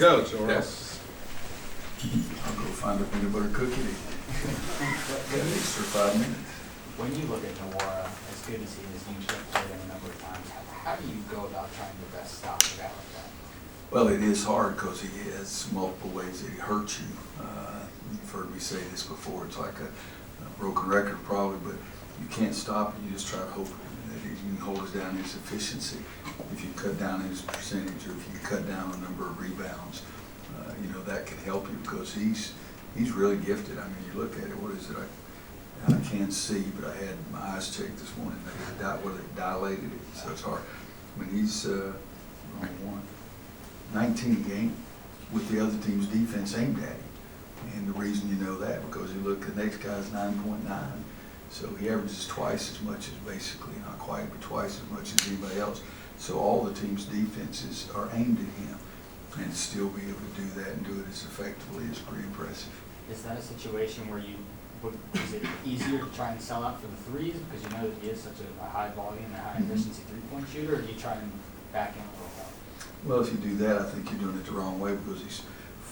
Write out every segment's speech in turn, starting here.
go, Charles. Yes. I'll go find a peanut butter cookie to eat. Got an extra 5 minutes. When you look at Nwora, as good as he is, you've played him a number of times, how do you go about trying to best stop a guy like that? Well, it is hard because he has multiple ways that he hurts you. You've heard me say this before. It's like a broken record probably, but you can't stop it. You just try to hope that you can hold down his efficiency. If you cut down his percentage, or if you cut down the number of rebounds, that can help you because he's really gifted. I mean, you look at it. What is it? I can't see, but I had my eyes checked this morning. They dilated it, so it's hard. I mean, he's on 19 a game with the other team's defense aimed at him. And the reason you know that, because you look, the next guy's 9.9. So he averages twice as much as basically, not quite, but twice as much as anybody else. So all the team's defenses are aimed at him. And still be able to do that and do it as effectively is pretty impressive. Is that a situation where is it easier to try and sell out for the threes because you know that he is such a high volume and high efficiency three-point shooter, or do you try and back in a little help? Well, if you do that, I think you're doing it the wrong way because he's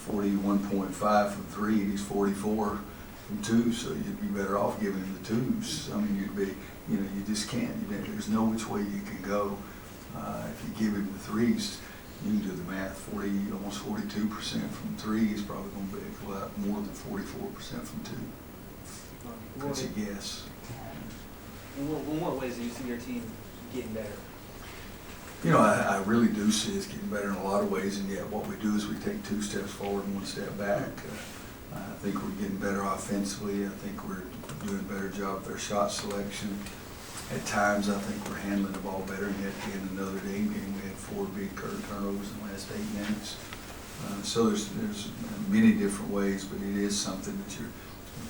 41.5 from three and he's 44 from two, so you'd be better off giving him the twos. I mean, you'd be, you just can't. There's no which way you can go. If you give him the threes, you can do the math. Almost 42% from three. He's probably going to be a lot more than 44% from two. That's a guess. In what ways do you see your team getting better? I really do see us getting better in a lot of ways, and yet what we do is we take 2 steps forward and 1 step back. I think we're getting better offensively. I think we're doing a better job with our shot selection. At times, I think we're handling the ball better. And yet, in another game, we had 4 big turnovers in the last 8 minutes. So there's many different ways, but it is something that you're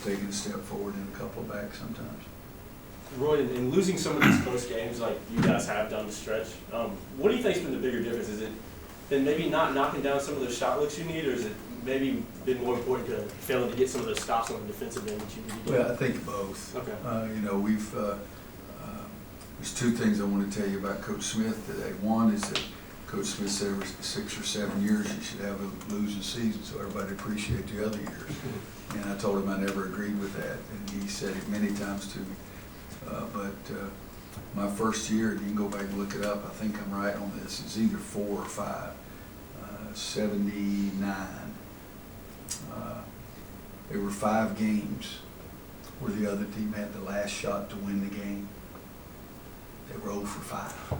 taking a step forward and a couple back sometimes. Roy, in losing some of these close games like you guys have down the stretch, what do you think's been the bigger difference? Is it been maybe not knocking down some of those shot looks you need, or is it maybe been more important to failing to get some of those stops on the defensive end that you need to do? Well, I think both. Okay. We've there's 2 things I want to tell you about Coach Smith today. One is that Coach Smith said every 6 or 7 years you should have a losing season so everybody appreciate the other years. And I told him I never agreed with that, and he said it many times to me. But my first year, and you can go back and look it up, I think I'm right on this, it's either 4 or 5, 79. There were 5 games where the other team had the last shot to win the game. They were 0 for 5.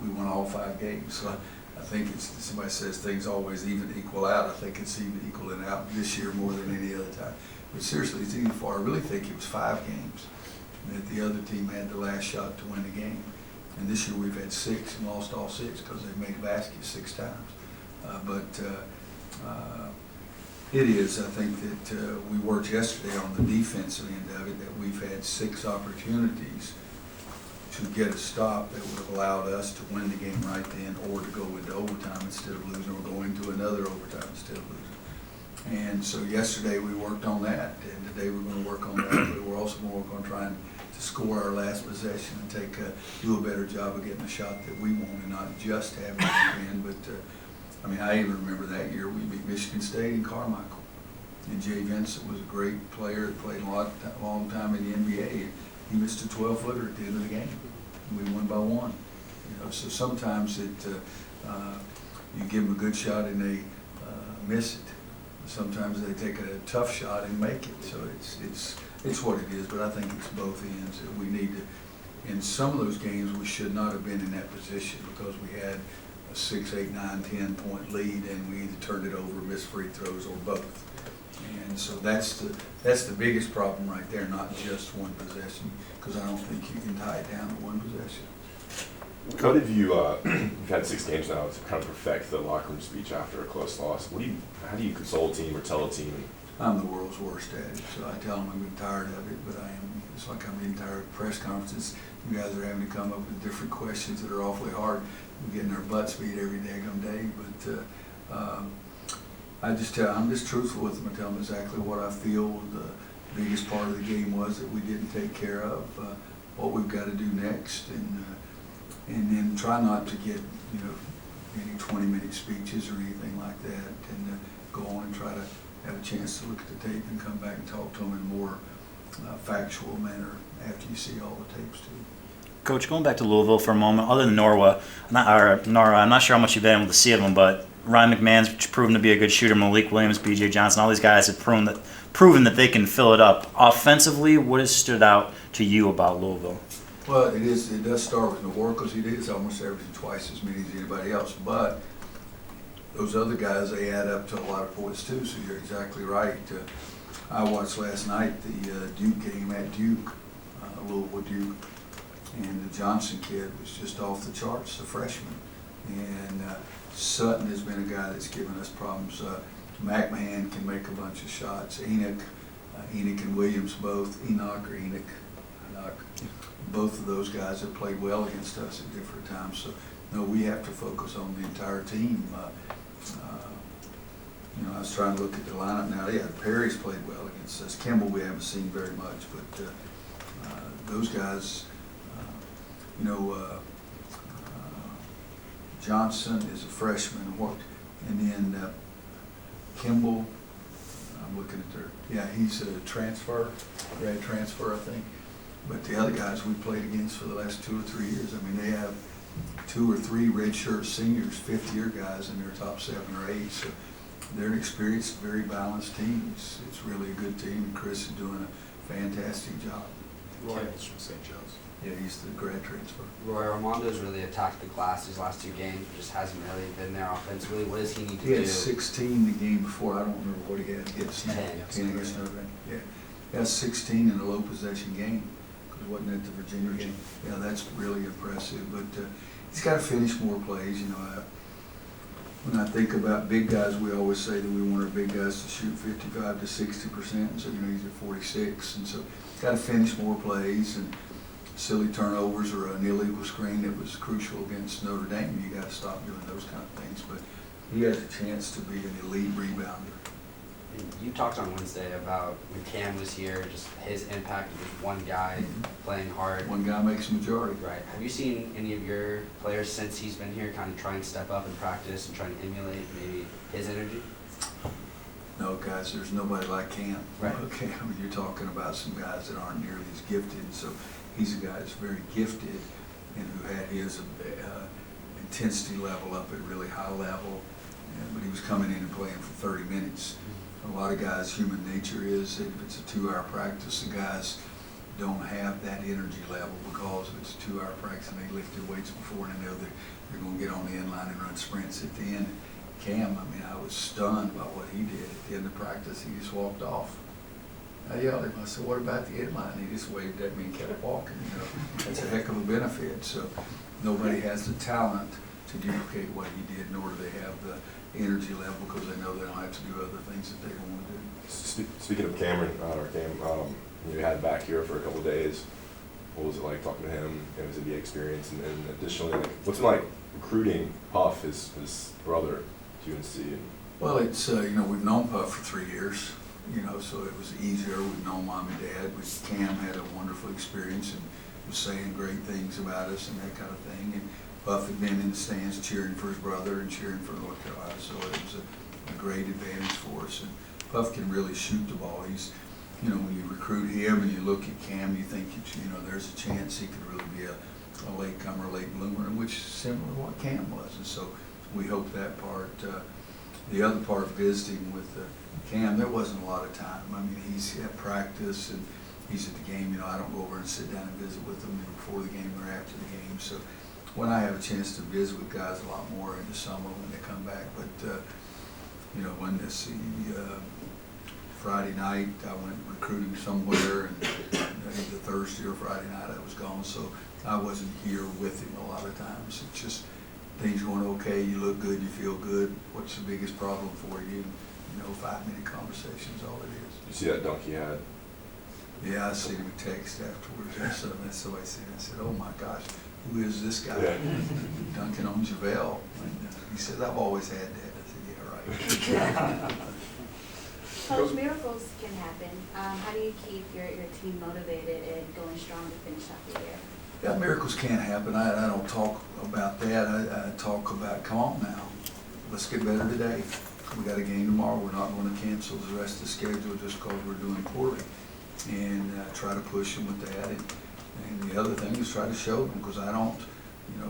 We won all 5 games. So I think somebody says things always even equal out. I think it's even equaling out this year more than any other time. But seriously, it's even far. I really think it was 5 games that the other team had the last shot to win the game. And this year we've had 6 and lost all 6 because they've made a basket 6 times. It is, I think that we worked yesterday on the defensive end of it, that we've had 6 opportunities to get a stop that would have allowed us to win the game right then, or to go into overtime instead of losing, or go into another overtime instead of losing. And so yesterday we worked on that, and today we're going to work on that, but we're also going to work on trying to score our last possession and do a better job of getting a shot that we want, and not just having it in. But I even remember that year we beat Michigan State in Carmichael, and Jay Vincent was a great player, played a long time in the NBA. He missed a 12-footer at the end of the game. We won by 1. So sometimes you give them a good shot and they miss it. Sometimes they take a tough shot and make it. So it's what it is. But I think it's both ends that we need to. In some of those games, we should not have been in that position because we had a 6, 8, 9, 10-point lead, and we either turned it over, missed free throws, or both. And so that's the biggest problem right there, not just one possession, because I don't think you can tie it down to one possession. What have you, you've had 6 games now to kind of perfect the locker room speech after a close loss. How do you console a team or tell a team? I'm the world's worst at it, so I tell them I'm getting tired of it, but I am. It's like I'm getting tired of press conferences. You guys are having to come up with different questions that are awfully hard. We're getting our butts beat every daggone day, but I'm just truthful with them. I tell them exactly what I feel the biggest part of the game was that we didn't take care of, what we've got to do next, and then try not to get any 20-minute speeches or anything like that, and go on and try to have a chance to look at the tape and come back and talk to them in a more factual manner after you see all the tapes too. Coach, going back to Louisville for a moment, other than Nora, I'm not sure how much you've been able to see of them, but Ryan McMahon's proven to be a good shooter. Malik Williams, B.J. Johnson, all these guys have proven that they can fill it up. Offensively, what has stood out to you about Louisville? Well, it does start with Nora because he is almost averaging twice as many as anybody else. But those other guys, they add up to a lot of points too. So you're exactly right. I watched last night the Duke game at Duke, Louisville Duke, and the Johnson kid was just off the charts, the freshman. And Sutton has been a guy that's given us problems. McMahon can make a bunch of shots. Enoch and Williams both. Enoch, both of those guys have played well against us at different times. So, no, we have to focus on the entire team. I was trying to look at the lineup now. Yeah, Perry's played well against us. Kimball we haven't seen very much, but those guys, Johnson is a freshman, and then Kimball, I'm looking at he's a grad transfer, I think. But the other guys we played against for the last 2 or 3 years, I mean, they have 2 or 3 redshirt seniors, fifth-year guys in their top 7 or 8. So they're an experienced, very balanced team. It's really a good team, and Chris is doing a fantastic job. Roy is from St. Joe's. Yeah, he's the grad transfer. Roy, Armando's really attacked the glass these last 2 games, just hasn't really been there offensively. What does he need to He do? had 16 the game before. I don't remember what he had against 10 against Notre Dame. Yeah, he had 16 in a low possession game. Because wasn't it the Virginia game? Yeah, that's really impressive. But he's got to finish more plays. When I think about big guys, we always say that we want our big guys to shoot 55 to 60%. So he's at 46, and so he's got to finish more plays. And silly turnovers or an illegal screen that was crucial against Notre Dame, you got to stop doing those kind of things. But he has a chance to be an elite rebounder. And you talked on Wednesday about when Cam was here, just his impact of just one guy playing hard. One guy makes a majority. Right. Have you seen any of your players since he's been here kind of try and step up in practice and try and emulate maybe his energy? No, guys, there's nobody like Cam. Right. Okay, I mean, you're talking about some guys that aren't nearly as gifted. So he's a guy that's very gifted and who had his intensity level up at really high level. But he was coming in and playing for 30 minutes. A lot of guys, human nature is that if it's a 2-hour practice, the guys don't have that energy level because it's a 2-hour practice and they lifted weights before and they know that they're going to get on the inline and run sprints at the end. Cam, I mean, I was stunned by what he did at the end of practice. He just walked off. I yelled at him. I said, "What about the inline?" He just waved at me and kept walking. That's a heck of a benefit. So nobody has the talent to duplicate what he did, nor do they have the energy level because they know they don't have to do other things that they don't want to do. Speaking of Cameron, you had him back here for a couple of days. What was it like talking to him? Was it the experience? And then additionally, what's it like recruiting Puff, his brother, to UNC? Well, it's we've known Puff for 3 years. So it was easier. We've known Mom and Dad. Cam had a wonderful experience and was saying great things about us and that kind of thing. And Puff had been in the stands cheering for his brother and cheering for North Carolina, so it was a great advantage for us. And Puff can really shoot the ball. He's, when you recruit him and you look at Cam, you think, there's a chance he could really be a latecomer, late bloomer, which is similar to what Cam was. And so we hope that part. The other part, visiting with Cam, there wasn't a lot of time. I mean, he's at practice and he's at the game. I don't go over and sit down and visit with them before the game or after the game. So when I have a chance to visit with guys a lot more in the summer when they come back. But, when Friday night, I went recruiting somewhere, and either Thursday or Friday night I was gone. So I wasn't here with him a lot of times. It's just things going okay, you look good, you feel good. What's the biggest problem for you? 5-minute conversation's all it is. You see that dunk he had? Yeah, I seen him text afterwards. That's the way I seen it. I said, "Oh my gosh, who is this guy?" Yeah. Dunking on JaVale. And he said, "I've always had that." I said, "Yeah, right." Coach, miracles can happen. How do you keep your team motivated and going strong to finish out the year? Yeah, miracles can't happen. I don't talk about about that, I talk about, come on now, let's get better today. We got a game tomorrow, we're not gonna cancel the rest of the schedule just because we're doing poorly. And try to push them with that. And the other thing is try to show them, because I don't,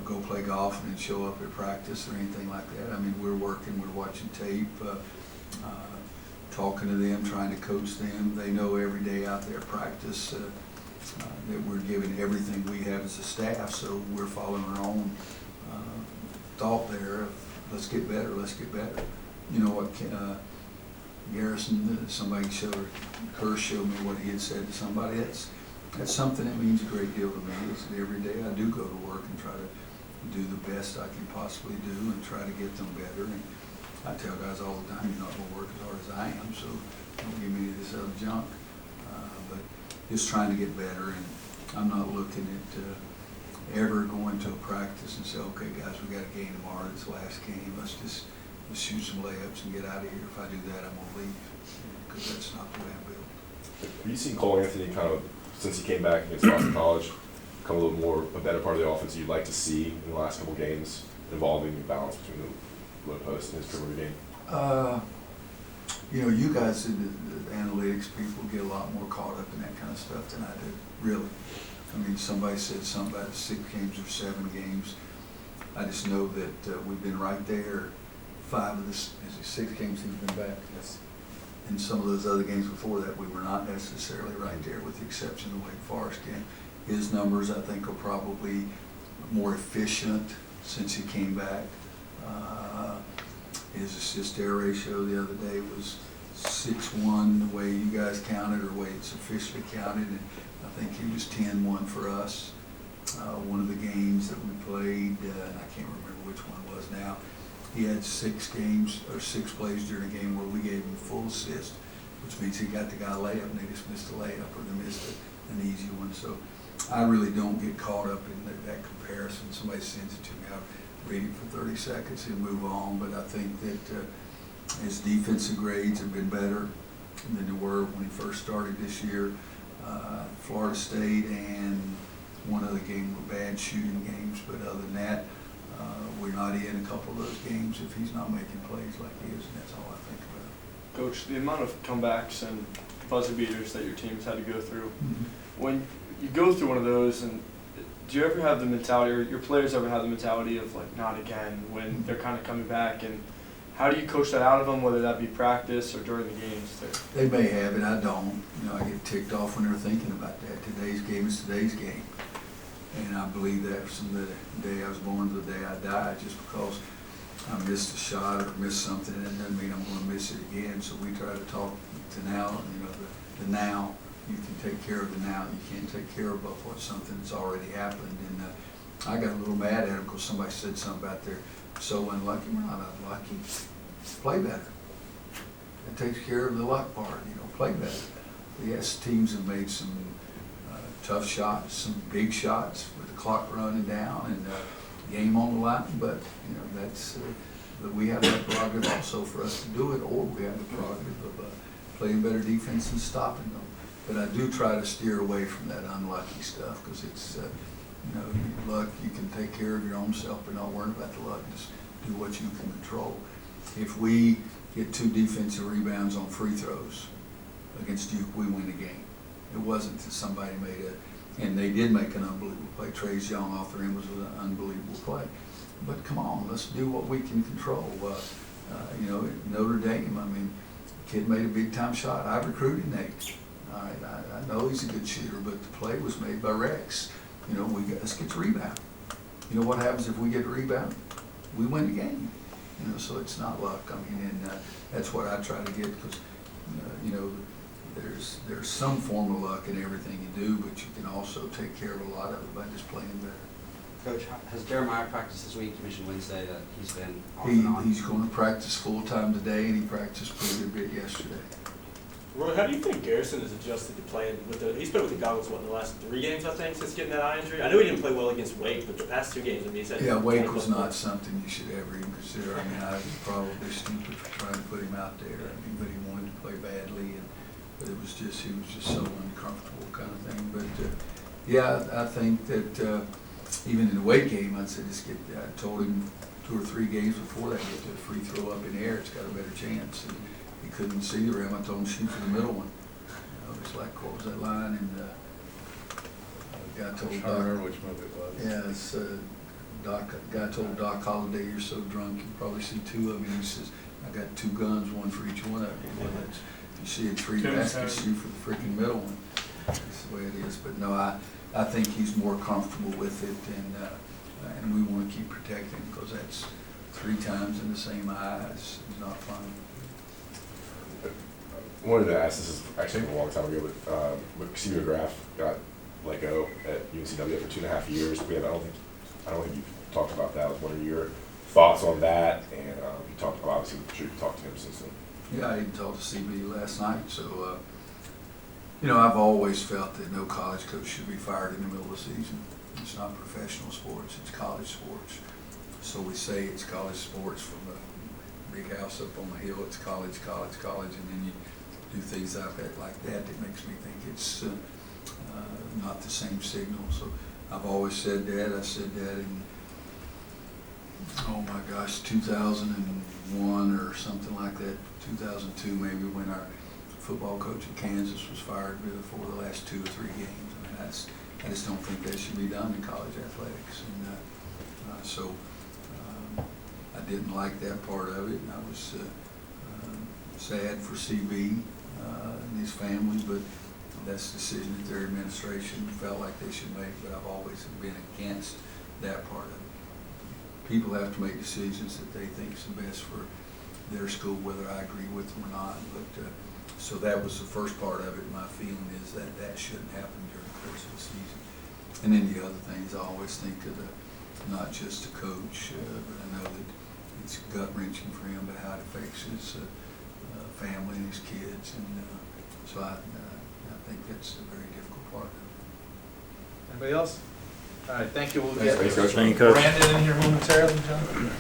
go play golf and then show up at practice or anything like that. I mean, we're working, we're watching tape, talking to them, trying to coach them. They know every day out there at practice that we're giving everything we have as a staff, so we're following our own thought there of let's get better, let's get better. You know what, Garrison, somebody Kerr showed me what he had said to somebody. That's something that means a great deal to me. Is that every day I do go to work and try to do the best I can possibly do and try to get them better. And I tell guys all the time, you're not going to work as hard as I am, so don't give me this other junk. But just trying to get better, and I'm not looking at ever going to a practice and say, okay, guys, we got a game tomorrow. It's the last game. Let's shoot some layups and get out of here. If I do that, I'm going to leave, because that's not the way I'm built. Have you seen Cole Anthony kind of, since he came back against Boston College, become a little more a better part of the offense you'd like to see in the last couple games, involving the balance between the low post and his perimeter game? You guys, the analytics people, get a lot more caught up in that kind of stuff than I do, really. I mean, somebody said something about 6 games or 7 games. I just know that we've been right there. 5 of the 6 games he's been back. Yes. In some of those other games before that, we were not necessarily right there, with the exception of the Wake Forest game. His numbers, I think, are probably more efficient since he came back. His assist-air ratio the other day was 6-1, the way you guys counted, or the way it's officially counted, and I think he was 10-1 for us. One of the games that we played, I can't remember which one it was now, he had 6 plays during a game where we gave him full assist, which means he got the guy a layup and they just missed a layup, or they missed an easy one. So I really don't get caught up in that comparison. Somebody sends it to me, I'll read it for 30 seconds and move on. But I think that his defensive grades have been better than they were when he first started this year. Florida State and one other game were bad shooting games, but other than that, we're not in a couple of those games if he's not making plays like he is, and that's all I think about. Coach, the amount of comebacks and buzzer beaters that your team's had to go through, when you go through one of those, and do you ever have the mentality, or your players ever have the mentality of like, not again, when they're kind of coming back, and how do you coach that out of them, whether that be practice or during the games? They may have it, I don't. I get ticked off when they're thinking about that. Today's game is today's game. And I believe that from the day I was born to the day I died. Just because I missed a shot or missed something, that doesn't mean I'm going to miss it again. So we try to talk to now, the now. You can take care of the now. You can't take care of what something that's already happened. And I got a little mad at him because somebody said something about they're so unlucky. We're not unlucky. Play better. It takes care of the luck part. Play better. Yes, teams have made some tough shots, some big shots with the clock running down and game on the line, but that's we have that prerogative also for us to do it, or we have the prerogative of playing better defense and stopping them. But I do try to steer away from that unlucky stuff, because it's luck. You can take care of your own self, but not worry about the luck. Just do what you can control. If we get 2 defensive rebounds on free throws against Duke, we win the game. It wasn't that somebody and they did make an unbelievable play. Trey's Young off the rim was an unbelievable play. But come on, let's do what we can control. Notre Dame, kid made a big time shot. I recruited Nate. All right, I know he's a good shooter, but the play was made by Rex. Let's get the rebound. You know what happens if we get a rebound? We win the game. So it's not luck. And that's what I try to get, because there's some form of luck in everything you do, but you can also take care of a lot of it by just playing better. Coach, has Jeremiah practiced this week? You mentioned Wednesday that he's been off and on. He's going to practice full time today, and he practiced pretty good bit yesterday. Roy, how do you think Garrison has adjusted to playing he's been with the Goggles, in the last 3 games, I think, since getting that eye injury? I know he didn't play well against Wake, but the past 2 games, he's had... Yeah, Wake was not something you should ever even consider. I was probably stupid for trying to put him out there. But he wanted to play badly, but he was just so uncomfortable kind of thing. But yeah, I think that even in the weight game, I'd say just get, I told him 2 or 3 games before that, get the free throw up in the air, it's got a better chance. And he couldn't see the rim, I told him shoot for the middle one. You know, it's like, what was that line? And the guy told I don't Doc, remember which movie it was. yeah, it's, guy told Doc Holliday, you're so drunk, you probably see 2 of them. He says, I got 2 guns, 1 for each one of you. Well, that's, if you see a 3 baskets, shoot for the freaking middle one. That's the way it is. But no, I think he's more comfortable with it, and we want to keep protecting him, because that's 3 times in the same eye. It's not fun. I wanted to ask, this is actually a long time ago, but Steve McGrath got let go at UNCW for 2.5 years. I don't think you've talked about that. What are your thoughts on that? And you talked about, obviously, I'm sure you've talked to him since then. Yeah, I didn't talk to CB last night, so, you know, I've always felt that no college coach should be fired in the middle of the season. It's not professional sports, it's college sports. So we say it's college sports from a big house up on the hill, it's college, and then you do things like that that makes me think it's not the same signal. So I've always said that. I said that in, oh my gosh, 2001 or something like that, 2002 maybe, when our football coach in Kansas was fired for the last 2 or 3 games. I mean, I just don't think that should be done in college athletics. And so I didn't like that part of it, and I was sad for CB and his family, but that's the decision that their administration felt like they should make. But I've always been against that part of it. People have to make decisions that they think is the best for their school, whether I agree with them or not. But so that was the first part of it. My feeling is that that shouldn't happen during the course of the season. And then the other things, I always think of not just the coach, but I know that it's gut-wrenching for him, but how it affects his family and his kids. And so I think that's a very difficult part of it. Anybody else? All right, thank you. We'll Thanks, get Coach. Thank you, Coach. Brandon in here momentarily, John.